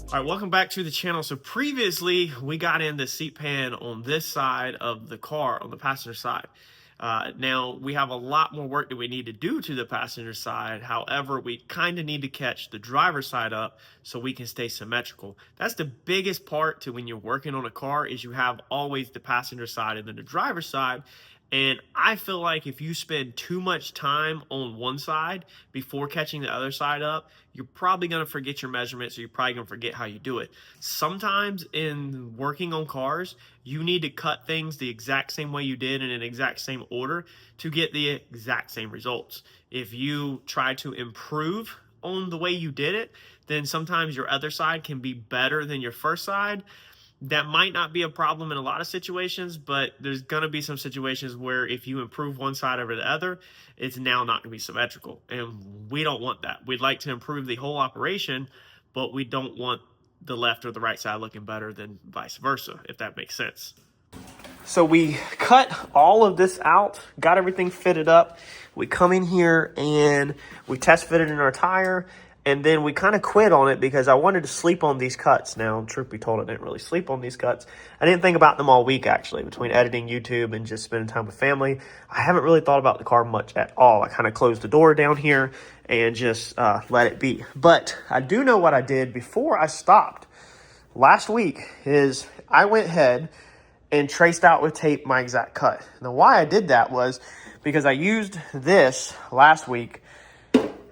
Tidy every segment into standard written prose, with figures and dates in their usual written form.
All right, welcome back to the channel. So previously we got in the seat pan on this side of the car, on the passenger side. Now we have a lot more work that we need to do to the passenger side. However, we kind of need to catch the driver's side up so we can stay symmetrical. That's the biggest part to when you're working on a car, is you have always the passenger side and then the driver's side. And I feel like if you spend too much time on one side before catching the other side up, you're probably going to forget your measurements, or you're probably going to forget how you do it. Sometimes in working on cars, you need to cut things the exact same way you did in an exact same order to get the exact same results. If you try to improve on the way you did it, then sometimes your other side can be better than your first side. That might not be a problem in a lot of situations, but there's going to be some situations where if you improve one side over the other, it's now not going to be symmetrical. And we don't want that. We'd like to improve the whole operation, but we don't want the left or the right side looking better than vice versa, if that makes sense. So we cut all of this out, got everything fitted up. We come in here and we test fitted in our tire. And then we kind of quit on it because I wanted to sleep on these cuts. Now, truth be told, I didn't really sleep on these cuts. I didn't think about them all week, actually, between editing YouTube and just spending time with family. I haven't really thought about the car much at all. I kind of closed the door down here and just let it be. But I do know what I did before I stopped last week is I went ahead and traced out with tape my exact cut. Now, why I did that was because I used this last week,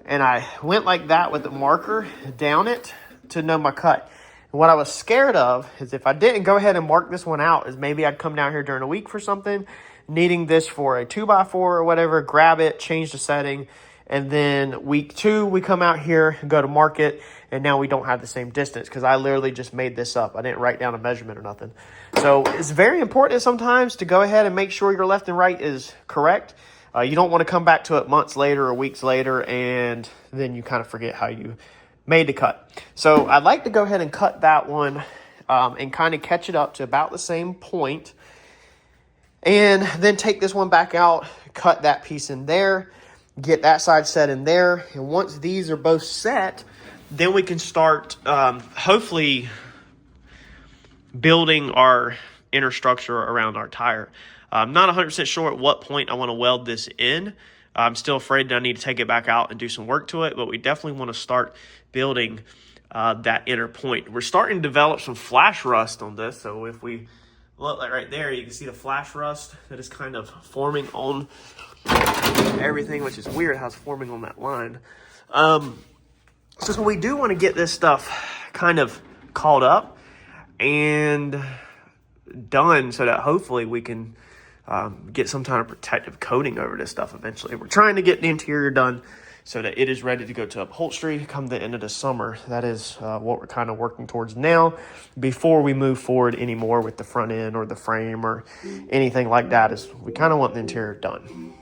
and I went like that with the marker down it to know my cut. And what I was scared of is if I didn't go ahead and mark this one out, is maybe I'd come down here during a week for something, needing this for a 2x4 or whatever, grab it, change the setting, and then week 2, we come out here and go to mark it, and now we don't have the same distance because I literally just made this up. I didn't write down a measurement or nothing. So it's very important sometimes to go ahead and make sure your left and right is correct. You don't want to come back to it months later or weeks later, and then you kind of forget how you made the cut. So I'd like to go ahead and cut that one and kind of catch it up to about the same point, and then take this one back out, cut that piece in there, get that side set in there. And once these are both set, then we can start hopefully building our inner structure around our tire. I'm not 100% sure at what point I want to weld this in. I'm still afraid that I need to take it back out and do some work to it, but we definitely want to start building that inner point. We're starting to develop some flash rust on this, so if we look like right there, you can see the flash rust that is kind of forming on everything, which is weird how it's forming on that line. So we do want to get this stuff kind of caught up and done so that hopefully we can get some kind of protective coating over this stuff eventually. We're trying to get the interior done so that it is ready to go to upholstery come the end of the summer. That is what we're kind of working towards now before we move forward anymore with the front end or the frame or anything like that. Is we kind of want the interior done.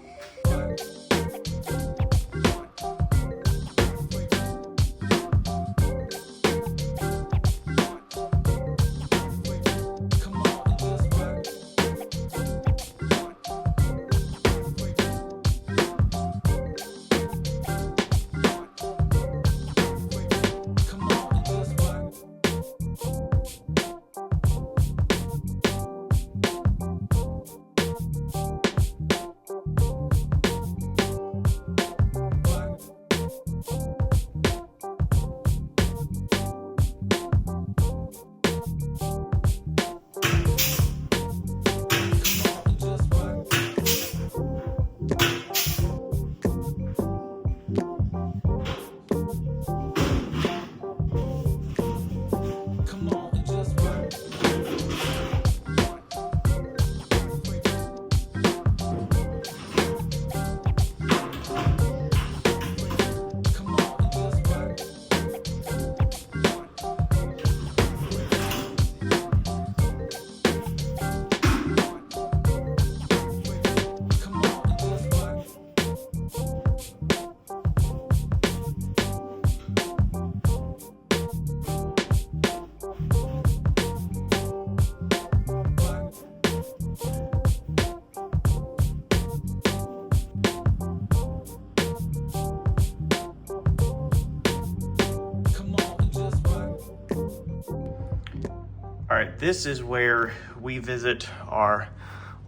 All right, this is where we visit our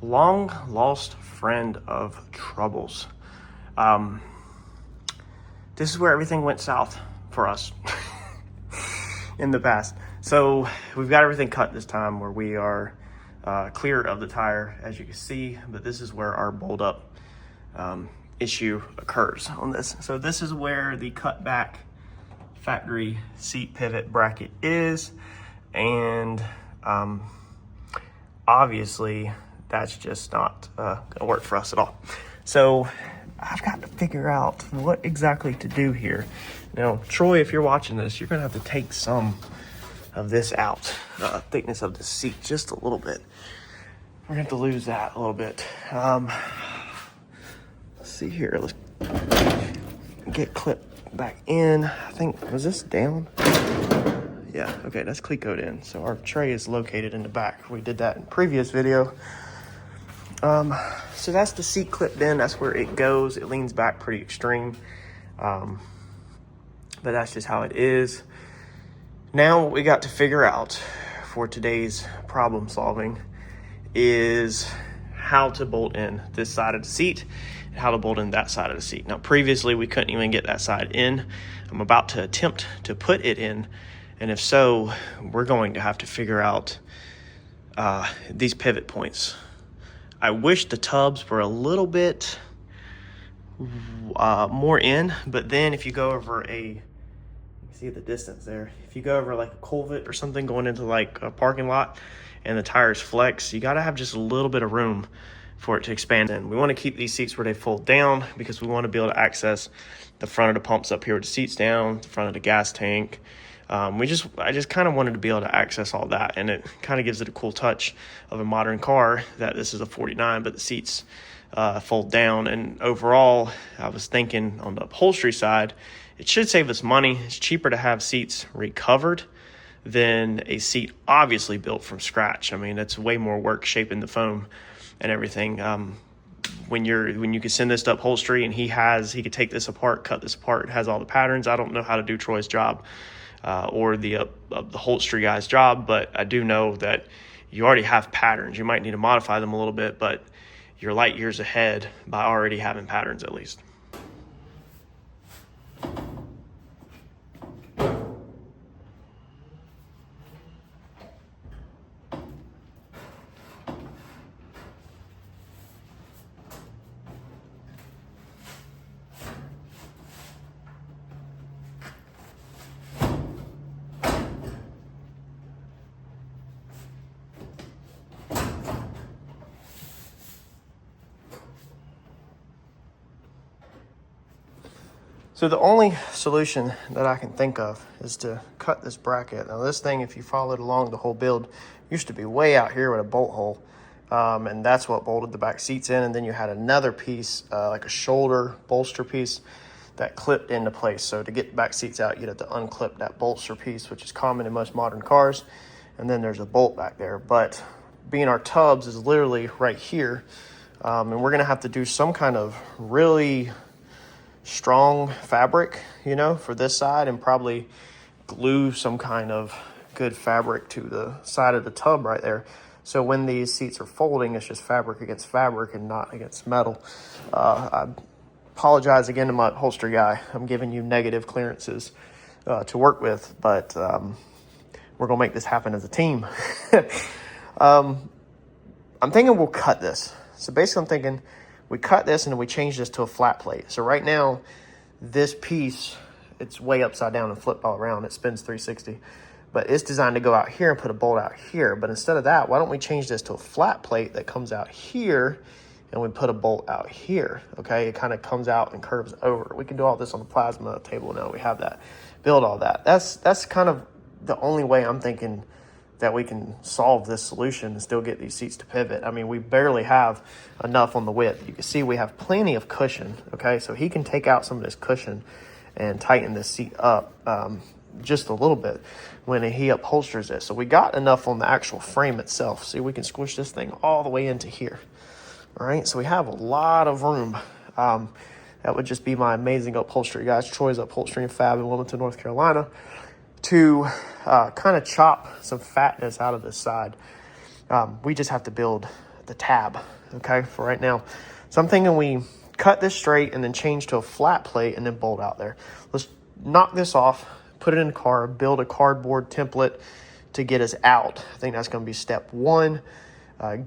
long lost friend of troubles. This is where everything went south for us in the past. So we've got everything cut this time where we are clear of the tire, as you can see, but this is where our bolt up issue occurs on this. So this is where the cut back factory seat pivot bracket is, and obviously that's just not gonna work for us at all. So I've got to figure out what exactly to do here. Now, Troy, if you're watching this, you're gonna have to take some of this out, thickness of the seat just a little bit. We're gonna have to lose that a little bit. Let's see here, let's get clipped back in. I think, was this down? Yeah, okay, that's clecoed in. So our tray is located in the back. We did that in previous video. So that's the seat clipped in. That's where it goes. It leans back pretty extreme. But that's just how it is. Now what we got to figure out for today's problem solving is how to bolt in this side of the seat and how to bolt in that side of the seat. Now previously we couldn't even get that side in. I'm about to attempt to put it in, and if so, we're going to have to figure out these pivot points. I wish the tubs were a little bit more in, but then if you go over you see the distance there, if you go over like a culvert or something going into like a parking lot and the tires flex, you got to have just a little bit of room for it to expand in. We want to keep these seats where they fold down because we want to be able to access the front of the pumps up here with the seats down, the front of the gas tank. I just kind of wanted to be able to access all that, and it kind of gives it a cool touch of a modern car that this is a 49, but the seats fold down. And overall, I was thinking on the upholstery side, it should save us money. It's cheaper to have seats recovered than a seat obviously built from scratch. I mean, it's way more work shaping the foam and everything. When you can send this to upholstery and he could take this apart, cut this apart, it has all the patterns. I don't know how to do Troy's job or the upholstery guy's job, but I do know that you already have patterns. You might need to modify them a little bit, but you're light years ahead by already having patterns at least. So the only solution that I can think of is to cut this bracket. Now this thing, if you followed along the whole build, used to be way out here with a bolt hole. And that's what bolted the back seats in. And then you had another piece, like a shoulder bolster piece that clipped into place. So to get the back seats out, you'd have to unclip that bolster piece, which is common in most modern cars. And then there's a bolt back there. But being our tubs is literally right here. And we're gonna have to do some kind of really strong fabric, for this side, and probably glue some kind of good fabric to the side of the tub right there. So when these seats are folding, it's just fabric against fabric and not against metal. I apologize again to my upholstery guy. I'm giving you negative clearances to work with, but we're gonna make this happen as a team. I'm thinking we'll cut this. So basically I'm thinking we cut this and then we change this to a flat plate. So right now, this piece, it's way upside down and flipped all around. It spins 360. But it's designed to go out here and put a bolt out here. But instead of that, why don't we change this to a flat plate that comes out here and we put a bolt out here, okay? It kind of comes out and curves over. We can do all this on the plasma table now. We have that. Build all that. That's kind of the only way I'm thinking that we can solve this solution and still get these seats to pivot. I mean, we barely have enough on the width. You can see we have plenty of cushion, okay? So he can take out some of this cushion and tighten this seat up just a little bit when he upholsters it. So we got enough on the actual frame itself. See, we can squish this thing all the way into here. All right, so we have a lot of room. That would just be my amazing upholstery guys. Troy's Upholstery and Fab in Wilmington, North Carolina. to kind of chop some fatness out of this side. We just have to build the tab, okay, for right now. So I'm thinking we cut this straight and then change to a flat plate and then bolt out there. Let's knock this off, put it in the car, build a cardboard template to get us out. I think that's going to be step one.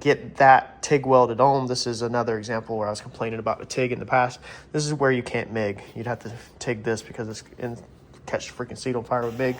Get that TIG welded on. This is another example where I was complaining about the TIG in the past. This is where you can't MIG. You'd have to TIG this because it's catch the freaking seat on fire with MIG.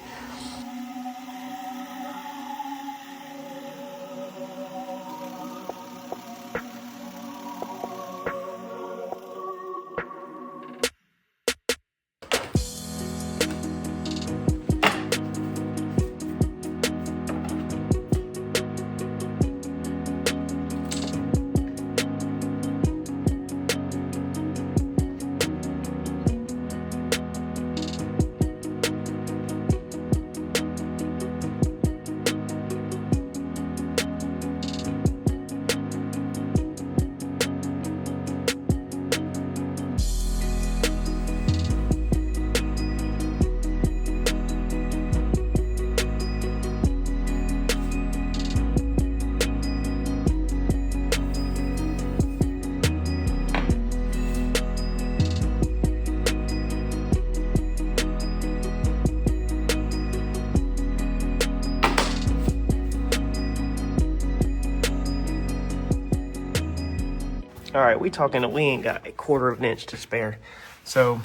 All right, we talking that we ain't got a quarter of an inch to spare. So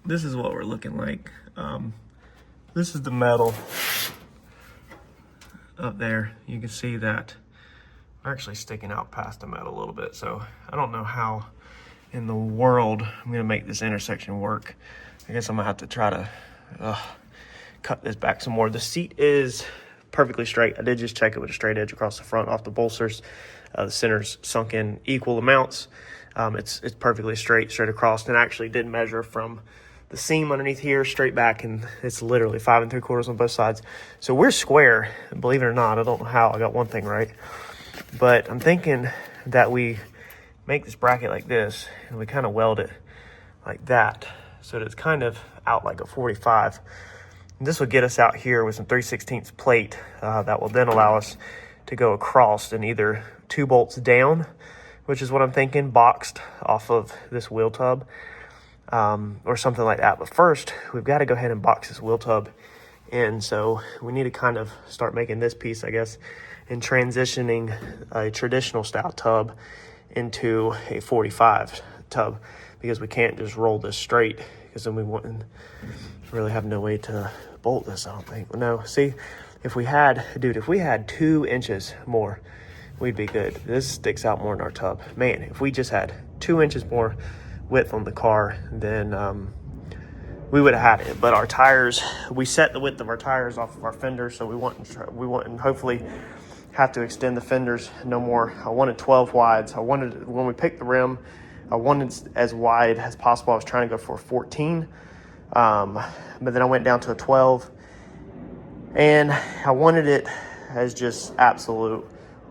this is what we're looking like. This is the metal up there. You can see that we're actually sticking out past the metal a little bit. So I don't know how in the world I'm gonna make this intersection work. I guess I'm gonna have to try to cut this back some more. The seat is perfectly straight. I did just check it with a straight edge across the front off the bolsters. The center's sunk in equal amounts. It's perfectly straight across, and I actually did measure from the seam underneath here straight back, and it's literally 5 3/4 on both sides. So we're square, believe it or not. I don't know how I got one thing right, but I'm thinking that we make this bracket like this, and we kind of weld it like that, so that it's kind of out like a 45. And this will get us out here with some 3/16 plate that will then allow us to go across and either 2 bolts down, which is what I'm thinking, boxed off of this wheel tub, or something like that. But first, we've got to go ahead and box this wheel tub in. So we need to kind of start making this piece, I guess, and transitioning a traditional style tub into a 45 tub, because we can't just roll this straight, because then we wouldn't really have no way to bolt this, I don't think. No, see, if we had 2 inches more, we'd be good. This sticks out more in our tub. Man, if we just had 2 inches more width on the car, then we would have had it. But our tires, we set the width of our tires off of our fenders, so we wouldn't hopefully have to extend the fenders no more. I wanted 12 wides. When we picked the rim, I wanted as wide as possible. I was trying to go for a 14, but then I went down to a 12, and I wanted it as just absolute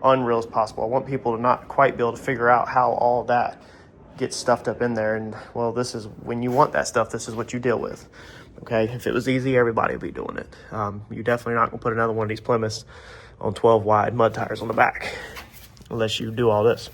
unreal as possible. I want people to not quite be able to figure out how all that gets stuffed up in there. And well, this is when you want that stuff, this is what you deal with. Okay, if it was easy, everybody would be doing it. You're definitely not gonna put another one of these Plymouths on 12 wide mud tires on the back unless you do all this.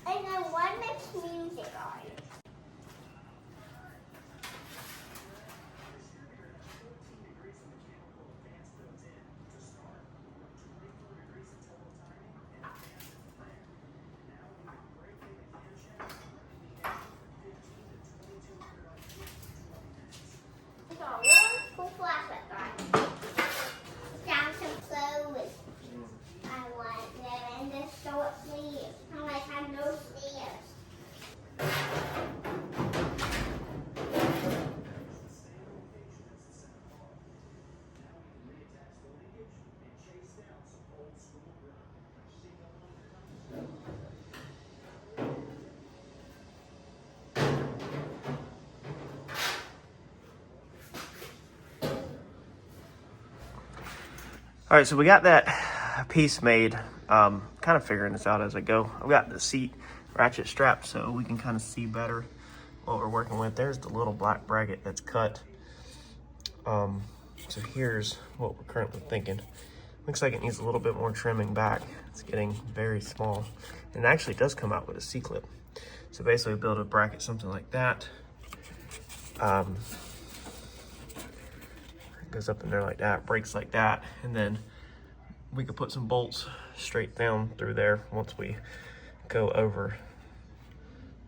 And then what makes music on? All right, so we got that piece made. Kind of figuring this out as I go. I've got the seat ratchet strapped so we can kind of see better what we're working with. There's the little black bracket that's cut. So here's what we're currently thinking. Looks like it needs a little bit more trimming back. It's getting very small. And it actually does come out with a C-clip. So basically build a bracket, something like that. It goes up in there like that, breaks like that, and then we could put some bolts straight down through there once we go over.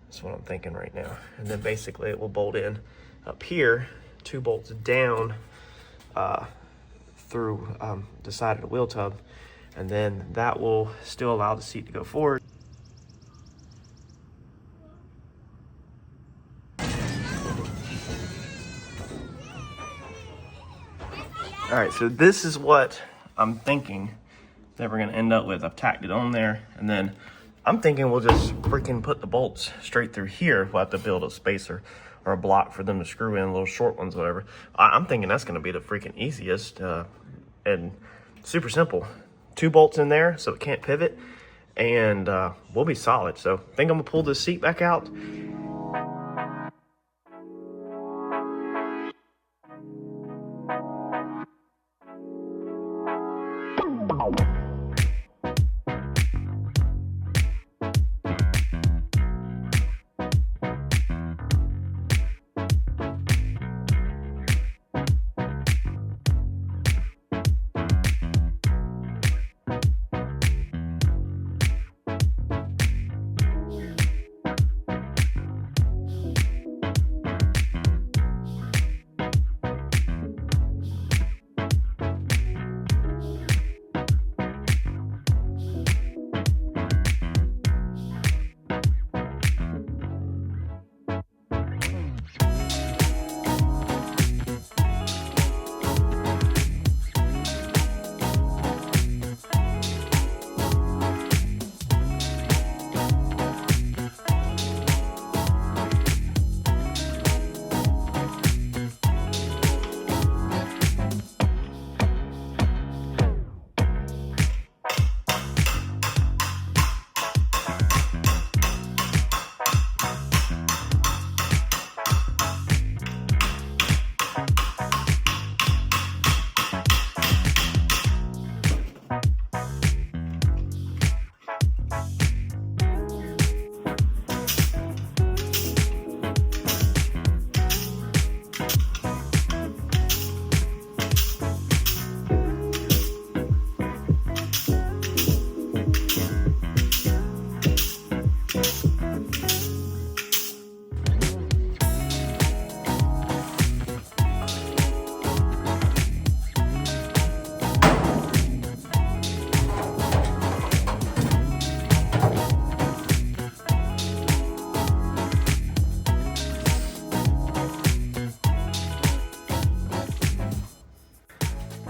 That's what I'm thinking right now. And then basically it will bolt in up here, 2 bolts down through the side of the wheel tub, and then that will still allow the seat to go forward. All right, so this is what I'm thinking that we're gonna end up with. I've tacked it on there, and then I'm thinking we'll just freaking put the bolts straight through here. We'll have to build a spacer or a block for them to screw in, little short ones, whatever. I'm thinking that's gonna be the freaking easiest and super simple. 2 bolts in there so it can't pivot, and we'll be solid. So I think I'm gonna pull this seat back out.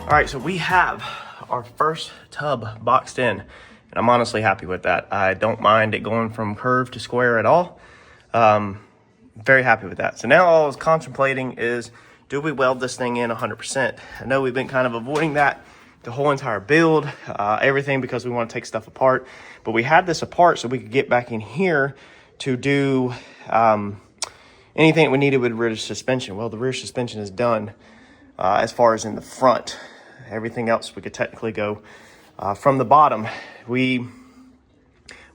All right, so we have our first tub boxed in, and I'm honestly happy with that. I don't mind it going from curved to square at all. Very happy with that. So now all I was contemplating is, do we weld this thing in 100%? I know we've been kind of avoiding that the whole entire build, everything, because we want to take stuff apart. But we had this apart so we could get back in here to do anything that we needed with rear suspension. Well, the rear suspension is done as far as in the front. Everything else we could technically go from the bottom. We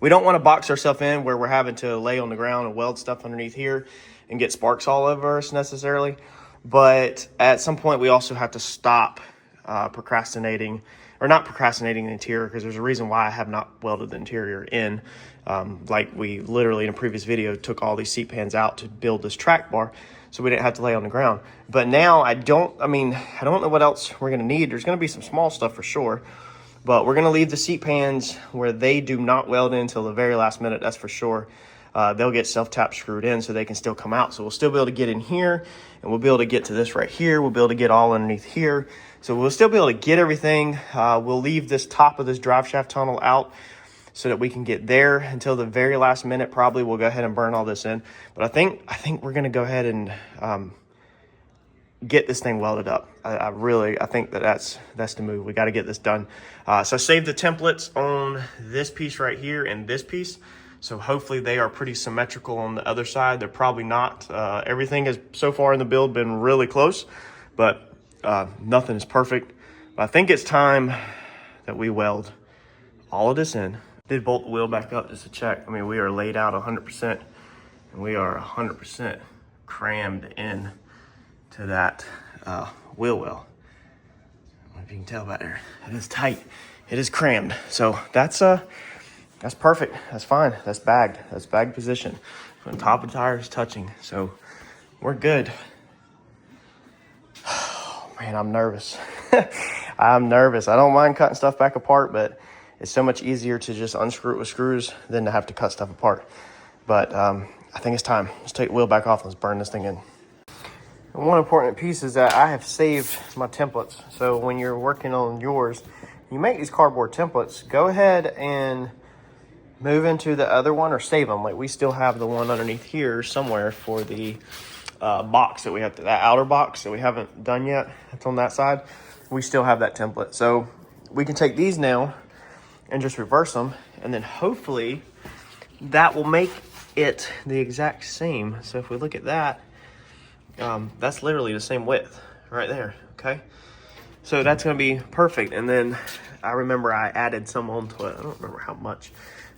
don't want to box ourselves in where we're having to lay on the ground and weld stuff underneath here and get sparks all over us necessarily. But at some point we also have to stop procrastinating, or not procrastinating the interior, because there's a reason why I have not welded the interior in. Like we literally in a previous video took all these seat pans out to build this track bar, so we didn't have to lay on the ground. But now I don't know what else we're gonna need. There's gonna be some small stuff for sure, but we're gonna leave the seat pans where they do not weld in until the very last minute, that's for sure. They'll get self-tap screwed in so they can still come out. So we'll still be able to get in here, and we'll be able to get to this right here. We'll be able to get all underneath here. So we'll still be able to get everything. We'll leave this top of this drive shaft tunnel out so that we can get there until the very last minute. Probably we'll go ahead and burn all this in. But I think we're gonna go ahead and get this thing welded up. I think that's the move. We got to get this done. So save the templates on this piece right here and this piece. So hopefully they are pretty symmetrical on the other side. They're probably not. Everything has so far in the build been really close, but nothing is perfect. But I think it's time that we weld all of this in. Did bolt the wheel back up just to check. I mean, we are laid out 100%, and we are 100% crammed in to that wheel well. I don't know if you can tell back there. It is tight. It is crammed. So that's perfect. That's fine. That's bagged. That's bagged position. So the top of the tire is touching. So we're good. Oh, man, I'm nervous. I'm nervous. I don't mind cutting stuff back apart, but it's so much easier to just unscrew it with screws than to have to cut stuff apart. But I think it's time. Let's take the wheel back off. Let's burn this thing in. And one important piece is that I have saved my templates. So when you're working on yours, you make these cardboard templates, go ahead and move into the other one or save them. Like we still have the one underneath here somewhere for the box that we have, that outer box that we haven't done yet. It's on that side. We still have that template. So we can take these now and just reverse them, and then hopefully that will make it the exact same. So if we look at that, that's literally the same width right there, okay? So that's gonna be perfect. And then I remember I added some onto it. I don't remember how much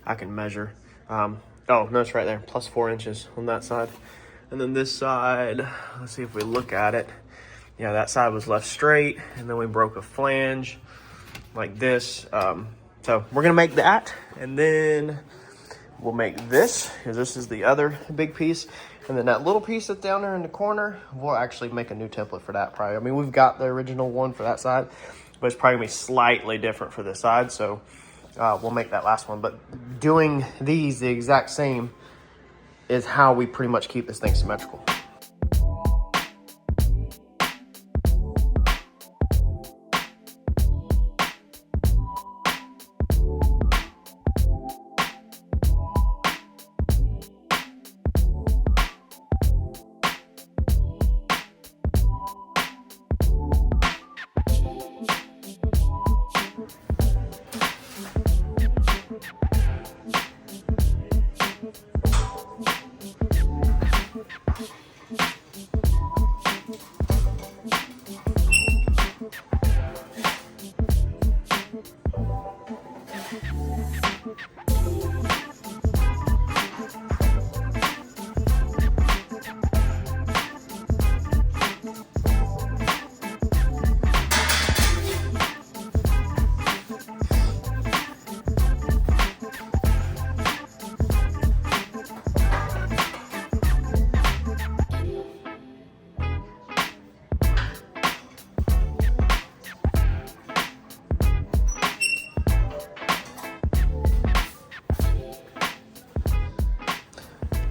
I can measure. Oh, no, it's right there, plus 4 inches on that side. And then this side, let's see if we look at it. Yeah, that side was left straight, and then we broke a flange like this. So we're gonna make that, and then we'll make this, because this is the other big piece. And then that little piece that's down there in the corner, we'll actually make a new template for that probably. I mean, we've got the original one for that side, but it's probably gonna be slightly different for this side. So we'll make that last one. But doing these the exact same is how we pretty much keep this thing symmetrical.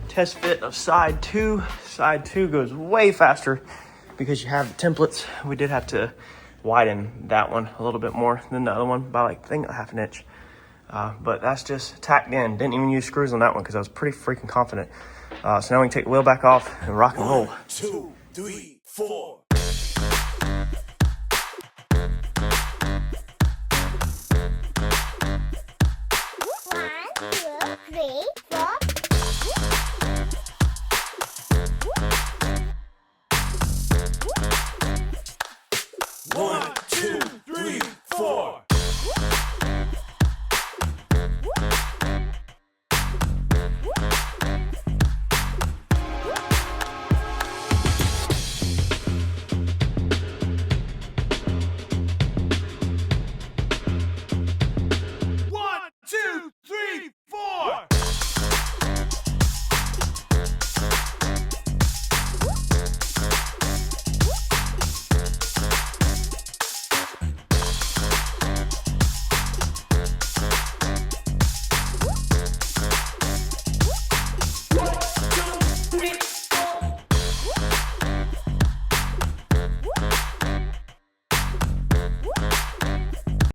Test fit of side 2. Side 2 goes way faster because you have the templates. We did have to widen that one a little bit more than the other one by like, I think, 1/2 inch. But that's just tacked in. Didn't even use screws on that one because I was pretty freaking confident. So now we can take the wheel back off and rock and roll. 1, 2, 3, 4.